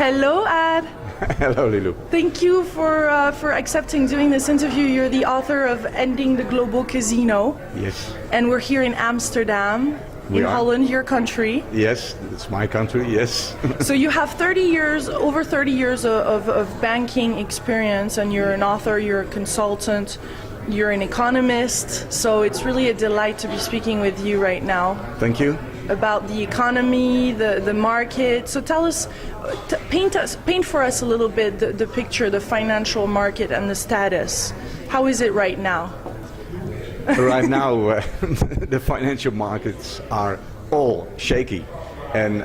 Hello, Ad. Hello, Lilu. Thank you for accepting doing this interview. You're the author of Ending the Global Casino. Yes. And we're here in Amsterdam, in Holland, your country. Yes, it's my country, yes. So you have over 30 years of banking experience, and you're an author, you're a consultant, you're an economist. So it's really a delight to be speaking with you right now. Thank you. About the economy, the market. So tell us, paint for us a little bit the picture, the financial market and the status. How is it right now? Right now, the financial markets are all shaky. And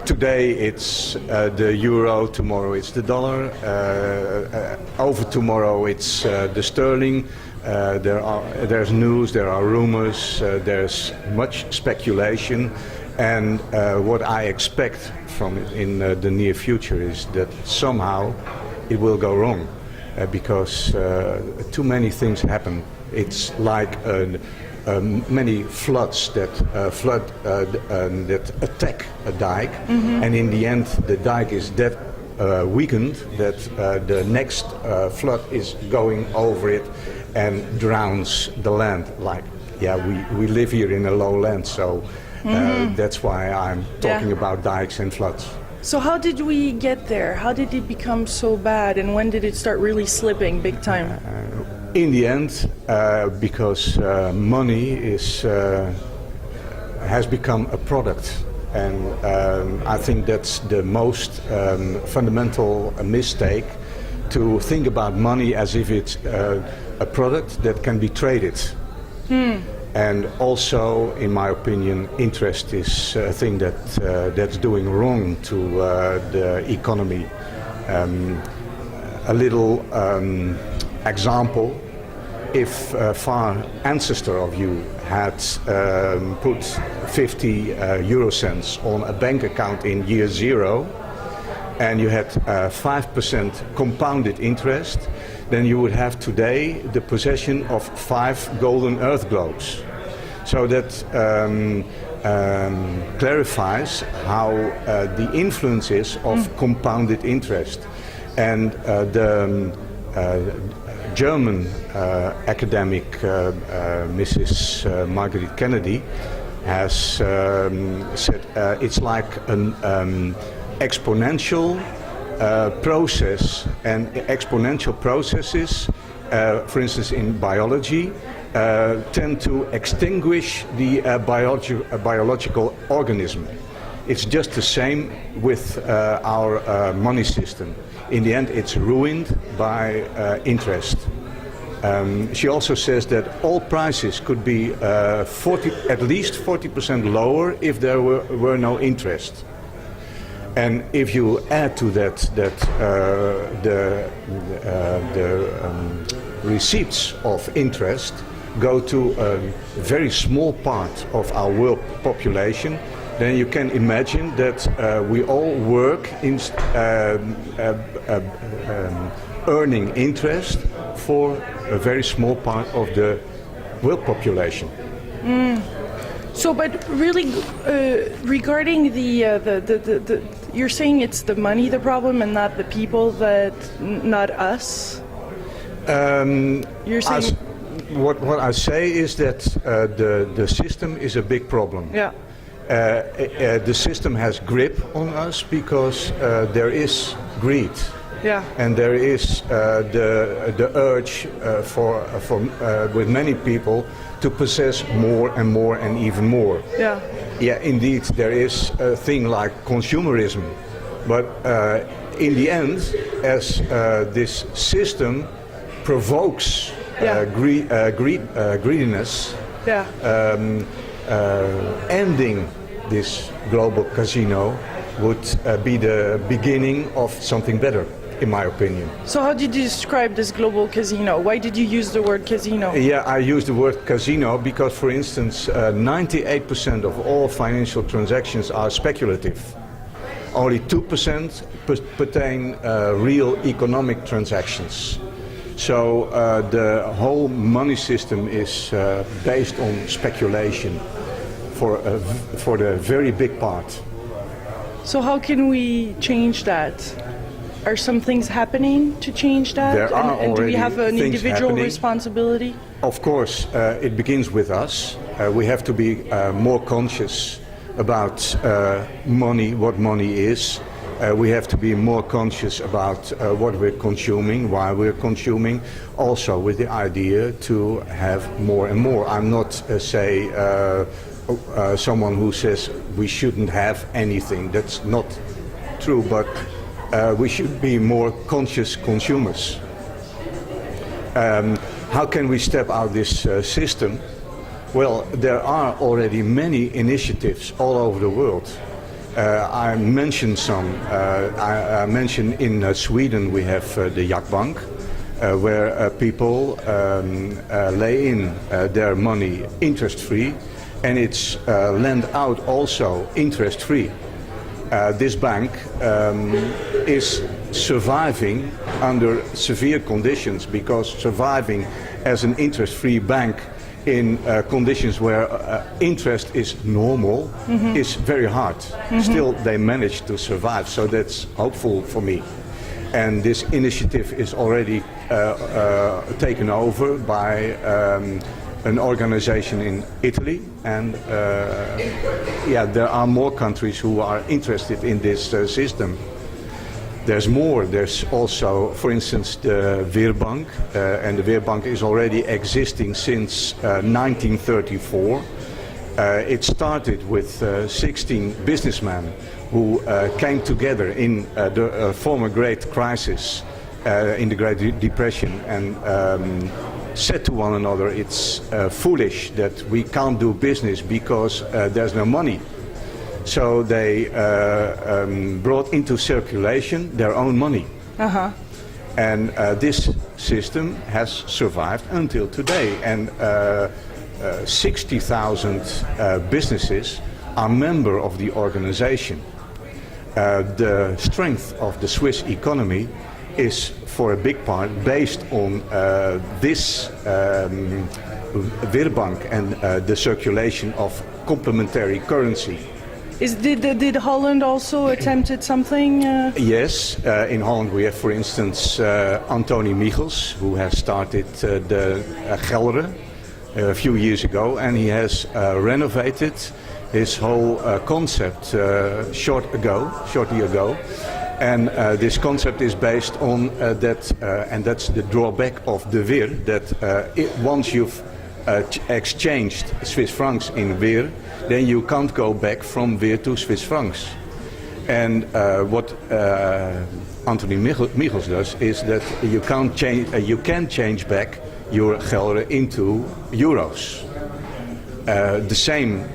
today it's the euro, tomorrow it's the dollar, over tomorrow it's the sterling. There's news, there are rumors, there's much speculation, and what I expect from it in the near future is that somehow it will go wrong because too many things happen. It's like many floods that that attack a dike, and in the end the dike is that weakened that the next flood is going over it and drowns the land. We live here in a low land, so that's why I'm talking about dikes and floods. So how did we get there? How did it become so bad, and when did it start really slipping big time? In the end, because money has become a product, and I think that's the most fundamental mistake, to think about money as if it's a product that can be traded. And also, in my opinion, interest is a thing that's doing wrong to the economy. A little example: if a far ancestor of you had put 50 euro cents on a bank account in year zero, and you had 5% compounded interest, then you would have today the possession of 5 golden earth globes. So that clarifies how the influence is of compounded interest. And the German academic Mrs. Margaret Kennedy has said it's like an exponential process, and exponential processes, for instance in biology, tend to extinguish the biological organism. It's just the same with our money system. In the end, it's ruined by interest. She also says that all prices could be at least 40% lower if there were no interest. And if you add to that the receipts of interest go to a very small part of our world population, then you can imagine that we all work in earning interest for a very small part of the world population. So, but really, regarding the you're saying it's the money the problem and not the people, not us? You're saying... What I say is that the system is a big problem. Yeah. The system has grip on us because there is greed. Yeah. And there is the urge with many people to possess more and more and even more. Yeah. Yeah, indeed, there is a thing like consumerism, but in the end, as this system provokes greediness, ending this global casino would be the beginning of something better, in my opinion. So how did you describe this global casino? Why did you use the word casino? Yeah, I use the word casino because, for instance, 98% of all financial transactions are speculative. Only 2% pertain real economic transactions. So the whole money system is based on speculation for the very big part. So how can we change that? Are some things happening to change that? There are and do we already have an things individual happening. responsibility? Of course, it begins with us. We have to be more conscious about money, what money is. We have to be more conscious about what we're consuming, why we're consuming, also with the idea to have more and more. I'm not, someone who says we shouldn't have anything. That's not true, but we should be more conscious consumers. How can we step out this system? Well, there are already many initiatives all over the world. I mentioned some. I mentioned in Sweden we have the Jackbank, where people lay in their money interest-free, and it's lent out also interest-free. This bank is surviving under severe conditions, because surviving as an interest-free bank in conditions where interest is normal is very hard. Still, they manage to survive, so that's hopeful for me. And this initiative is already taken over by an organization in Italy, and there are more countries who are interested in this system. There's more. There's also, for instance, the Weerbank, and the Weerbank is already existing since 1934. It started with 16 businessmen who came together in the former Great Crisis, in the Great Depression, and said to one another, it's foolish that we can't do business because there's no money. So they brought into circulation their own money. And this system has survived until today. And 60,000 businesses are member of the organization. The strength of the Swiss economy is for a big part based on this Weerbank and the circulation of complementary currency. Did Holland also attempted something? Yes, in Holland we have, for instance, Antonie Michels, who has started the Gelre a few years ago, and he has renovated his whole concept shortly ago. And this concept is based on that, and that's the drawback of the Weer, that once you've exchanged Swiss francs in Weer, then you can't go back from Weer to Swiss francs. And what Antonie Michels does is that you can change back your Gelre into euros. The same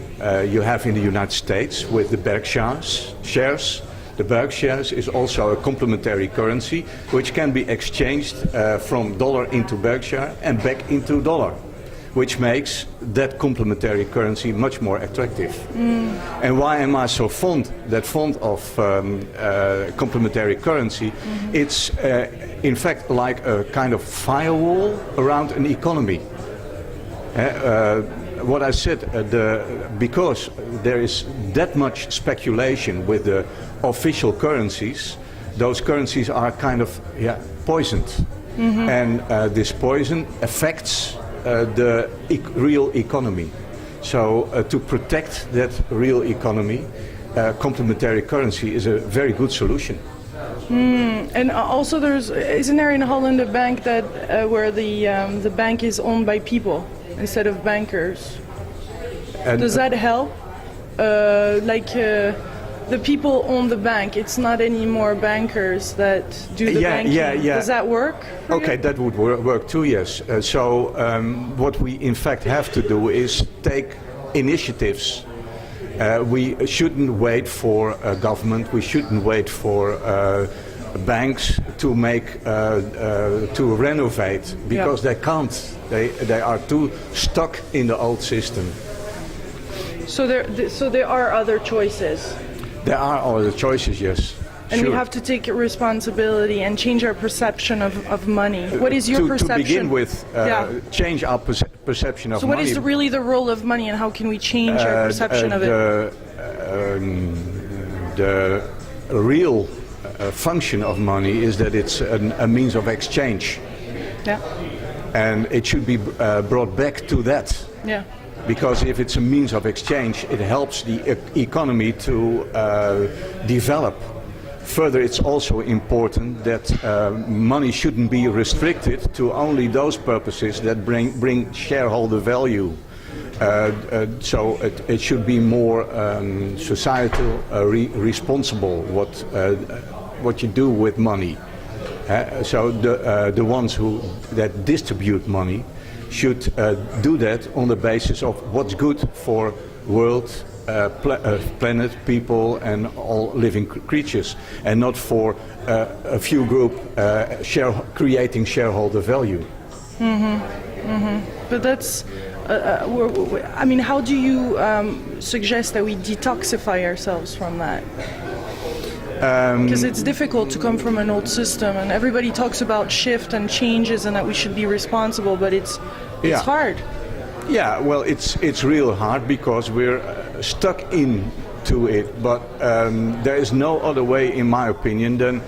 you have in the United States with the Berkshires shares. The Berkshires is also a complementary currency which can be exchanged from dollar into Berkshire and back into dollar, which makes that complementary currency much more attractive. And why am I so fond of complementary currency? It's in fact like a kind of firewall around an economy. What I said, because there is that much speculation with the official currencies, those currencies are kind of poisoned. And this poison affects the real economy. So to protect that real economy, complementary currency is a very good solution. And also, isn't there in Holland a bank that where the bank is owned by people instead of bankers? Does that help? The people own the bank. It's not anymore bankers that do the banking. Does that work? Okay, that would work too, yes. So what we in fact have to do is take initiatives. We shouldn't wait for government. We shouldn't wait for banks to to renovate, because they can't. They are too stuck in the old system. So there are other choices. There are other choices, yes. And sure. we have to take responsibility and change our perception of money. What is your perception? To begin with, change our perception of money. So what is really the role of money, and how can we change our perception of it? the real function of money is that it's a means of exchange. Yeah. And it should be brought back to that. Yeah. Because if it's a means of exchange, it helps the economy to develop. Further, it's also important that money shouldn't be restricted to only those purposes that bring shareholder value. So it should be more societal, responsible what you do with money. So the ones that distribute money should do that on the basis of what's good for world, planet, people, and all living creatures, and not for a few group creating shareholder value. But that's, I mean, how do you suggest that we detoxify ourselves from that? Because it's difficult to come from an old system, and everybody talks about shift and changes and that we should be responsible, but it's hard. Yeah, well, it's real hard because we're stuck into it. But there is no other way, in my opinion, than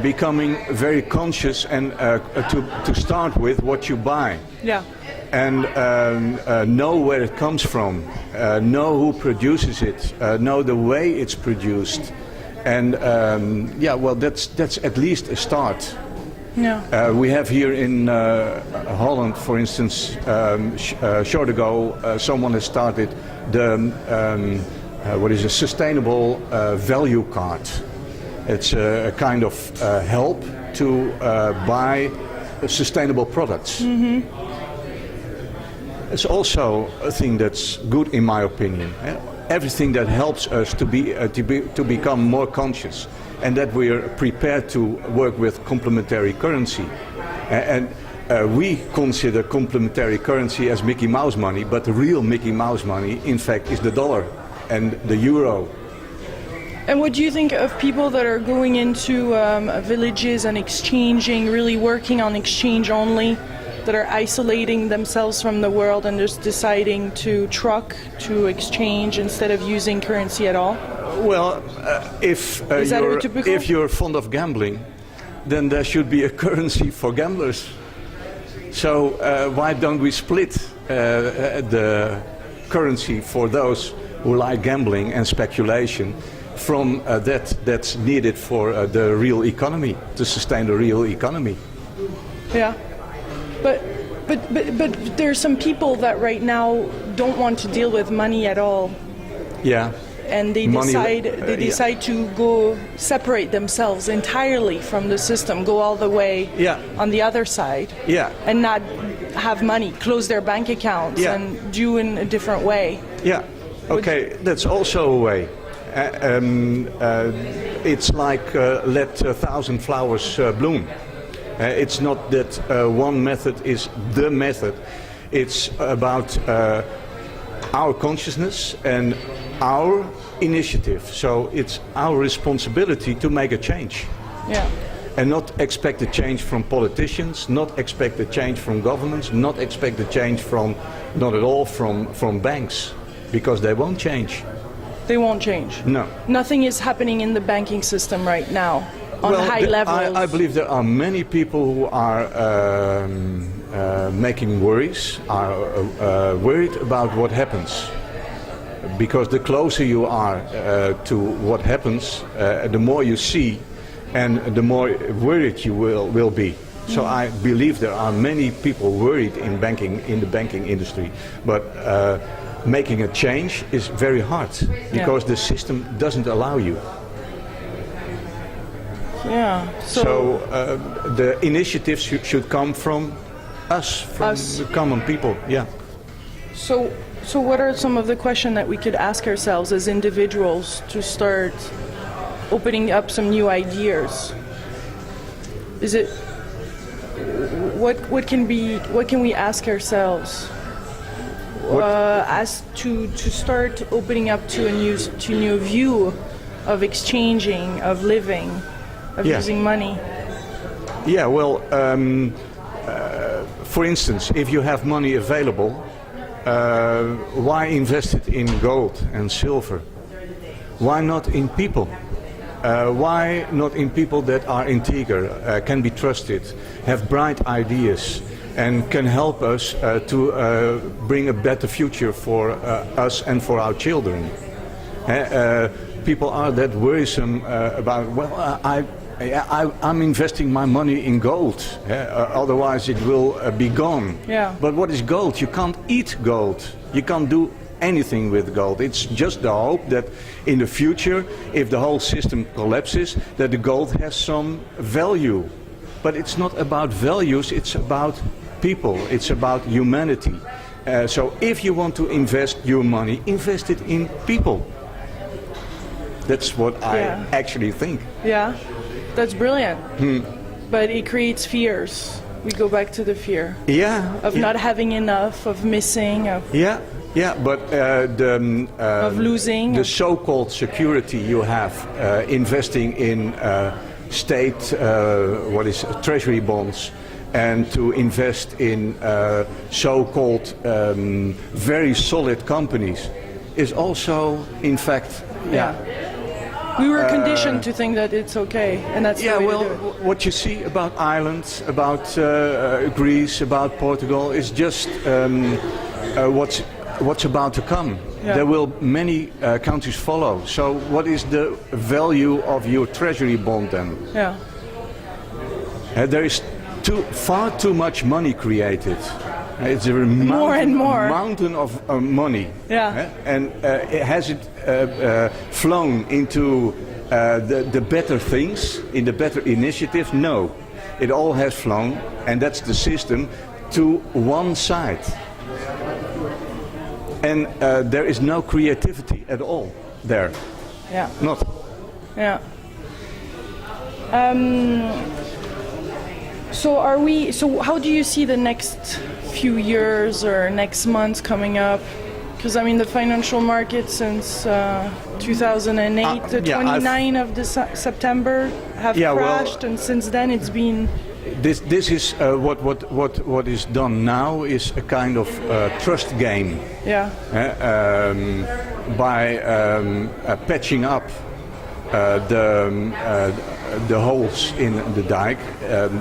becoming very conscious and to start with what you buy. Yeah. And know where it comes from, know who produces it, know the way it's produced. And well, that's at least a start. Yeah. We have here in Holland, for instance, short ago, someone has started the sustainable value card. It's a kind of help to buy sustainable products. Mm-hmm. It's also a thing that's good, in my opinion. Everything that helps us to become more conscious, and that we are prepared to work with complementary currency. And we consider complementary currency as Mickey Mouse money, but the real Mickey Mouse money, in fact, is the dollar and the euro. And what do you think of people that are going into villages and exchanging, really working on exchange only, that are isolating themselves from the world and just deciding to truck, to exchange instead of using currency at all? Well, if you're fond of gambling, then there should be a currency for gamblers. So why don't we split the currency for those who like gambling and speculation from that's needed for the real economy, to sustain the real economy? Yeah. But there are some people that right now don't want to deal with money at all. Yeah. And they decide to go separate themselves entirely from the system, go all the way on the other side, and not have money, close their bank accounts, and do in a different way. Yeah. Okay, that's also a way. It's like let 1,000 flowers bloom. It's not that one method is the method. It's about our consciousness and our initiative. So it's our responsibility to make a change. Yeah. And not expect a change from politicians, not expect a change from governments, not expect a change not at all from banks, because they won't change. They won't change? No. Nothing is happening in the banking system right now on high levels? I believe there are many people who are making worries, are worried about what happens. Because the closer you are to what happens, the more you see, and the more worried you will be. So I believe there are many people worried in the banking industry, but making a change is very hard because the system doesn't allow you. Yeah. So the initiatives should come from us, the common people. Yeah. So what are some of the questions that we could ask ourselves as individuals to start opening up some new ideas? Is it what can we ask ourselves as to start opening up to a new view of exchanging, of living, of using money? Yeah, well, for instance, if you have money available, why invest it in gold and silver? Why not in people? Why not in people that are integer, can be trusted, have bright ideas, and can help us to bring a better future for us and for our children? People are that worrisome about, well, I'm investing my money in gold, otherwise it will be gone. Yeah. But what is gold? You can't eat gold. You can't do anything with gold. It's just the hope that in the future, if the whole system collapses, that the gold has some value. But it's not about values, it's about people, it's about humanity. So if you want to invest your money, invest it in people. That's what I actually think. Yeah, that's brilliant. But it creates fears. We go back to the fear. Yeah. Of not having enough, of missing, of... Yeah, but of losing. The so-called security you have investing in state, treasury bonds, and to invest in so-called very solid companies is also, in fact, We were conditioned to think that it's okay, and that's the way to do it. What you see about Ireland, about Greece, about Portugal is just what's about to come. Yeah. There will many countries follow. So what is the value of your treasury bond then? Yeah. There is far too much money created. It's a mountain of money. Yeah. And has it flown into the better things, in the better initiatives? No. It all has flown, and that's the system, to one side. And there is no creativity at all there. Yeah. Not. Yeah. So how do you see the next few years or next months coming up? Because I mean the financial market since 2008, the 29th of September have crashed, and since then it's been. This is what is done now is a kind of trust game. Yeah. By patching up the holes in the dike,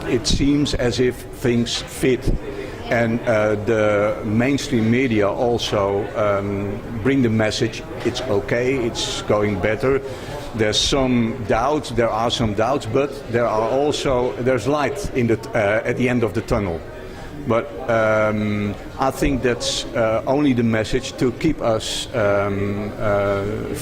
it seems as if things fit, and the mainstream media also bring the message: it's okay, it's going better. There's some doubts. There are some doubts, but there's light in at the end of the tunnel. But I think that's only the message to keep us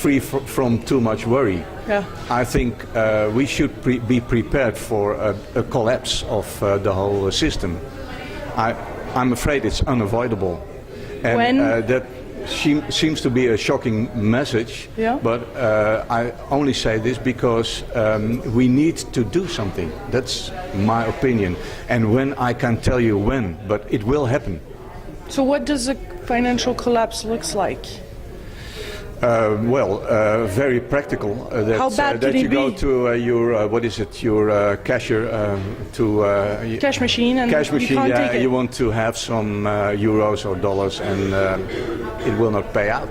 free from too much worry. Yeah. I think we should be prepared for a collapse of the whole system. I'm afraid it's unavoidable, and that seems to be a shocking message. Yeah. But I only say this because we need to do something. That's my opinion. And when, I can't tell you when, but it will happen. So what does a financial collapse looks like? Very practical. How bad that can you it go be? to your cashier Cash machine, and cash machine. you can't take it. You want to have some euros or dollars, and it will not pay out.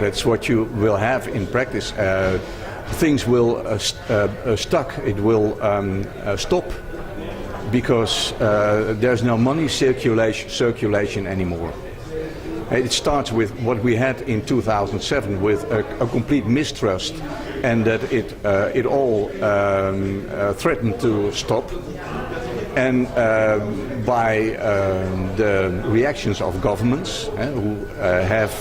That's what you will have in practice. Things will stuck. It will stop because there's no money circulation anymore. It starts with what we had in 2007, with a complete mistrust, and that it all threatened to stop. And by the reactions of governments who have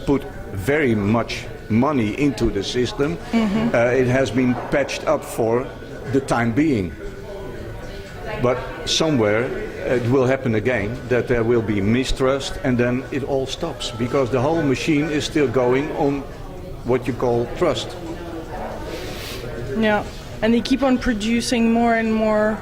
put very much money into the system, it has been patched up for the time being. But somewhere it will happen again, that there will be mistrust, and then it all stops, because the whole machine is still going on what you call trust. Yeah, and they keep on producing more and more,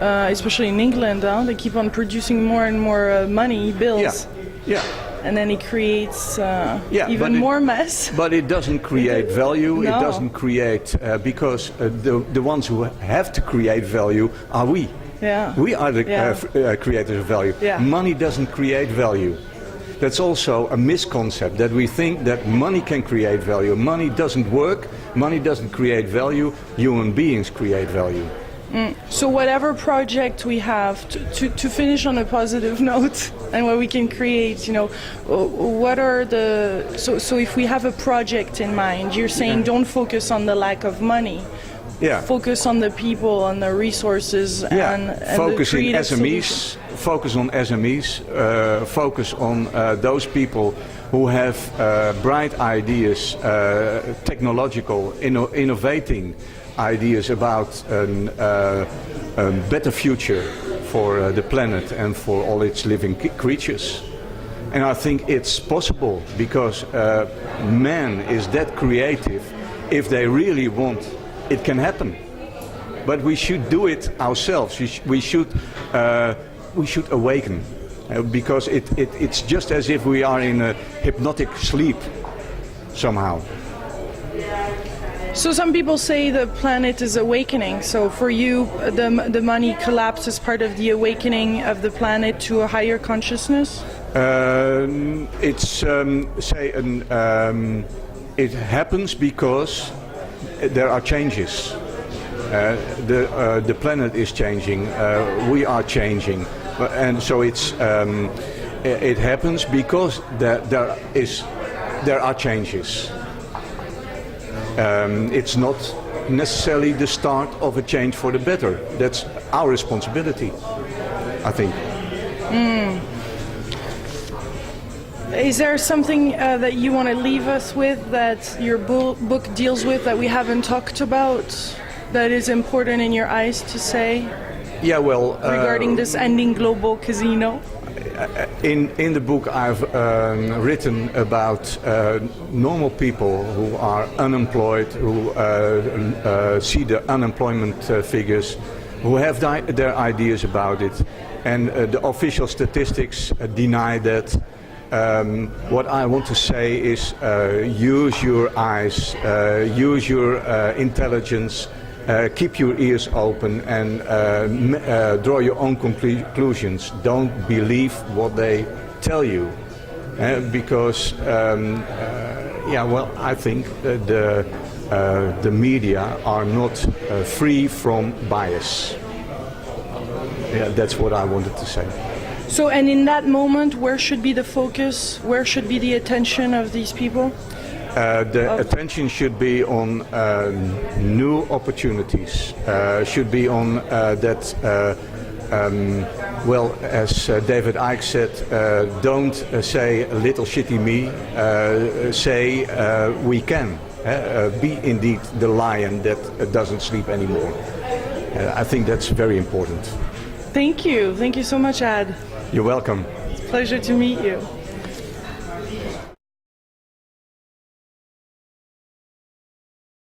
especially in England, they keep on producing more and more money, bills. Yeah. And then it creates even more mess. But it doesn't create value. No. It doesn't create because the ones who have to create value are we. Yeah. We are the creators of value. Yeah. Money doesn't create value. that's also a misconcept, that we think that money can create value. Money doesn't work, money doesn't create value, human beings create value. So whatever project we have, to finish on a positive note, and what we can create, what are the... So if we have a project in mind, you're saying don't focus on the lack of money. Yeah. Focus on the people, on the resources, and focus the in creative SMEs. solutions. Focus on SMEs. Focus on those people who have bright ideas, technological, innovating ideas about a better future for the planet and for all its living creatures. And I think it's possible because man is that creative. If they really want, it can happen. But we should do it ourselves. We should awaken, because it's just as if we are in a hypnotic sleep somehow. So some people say the planet is awakening. So for you, the money collapse is part of the awakening of the planet to a higher consciousness? It happens because there are changes. The planet is changing. We are changing, and so it happens because there are changes. It's not necessarily the start of a change for the better. That's our responsibility, I think. Is there something that you want to leave us with, that your book deals with, that we haven't talked about, that is important in your eyes to say? Yeah, well... regarding this ending global casino? In the book I've written about normal people who are unemployed, who see the unemployment figures, who have their ideas about it, and the official statistics deny that. What I want to say is use your eyes, use your intelligence, keep your ears open, and draw your own conclusions. Don't believe what they tell you, because I think the media are not free from bias. Yeah, that's what I wanted to say. So, and in that moment, where should be the focus? Where should be the attention of these people? The attention should be on new opportunities, should be on as David Icke said, don't say little shitty me, say we can. Be indeed the lion that doesn't sleep anymore. I think that's very important. Thank you. Thank you so much, Ad. You're welcome. It's a pleasure to meet you.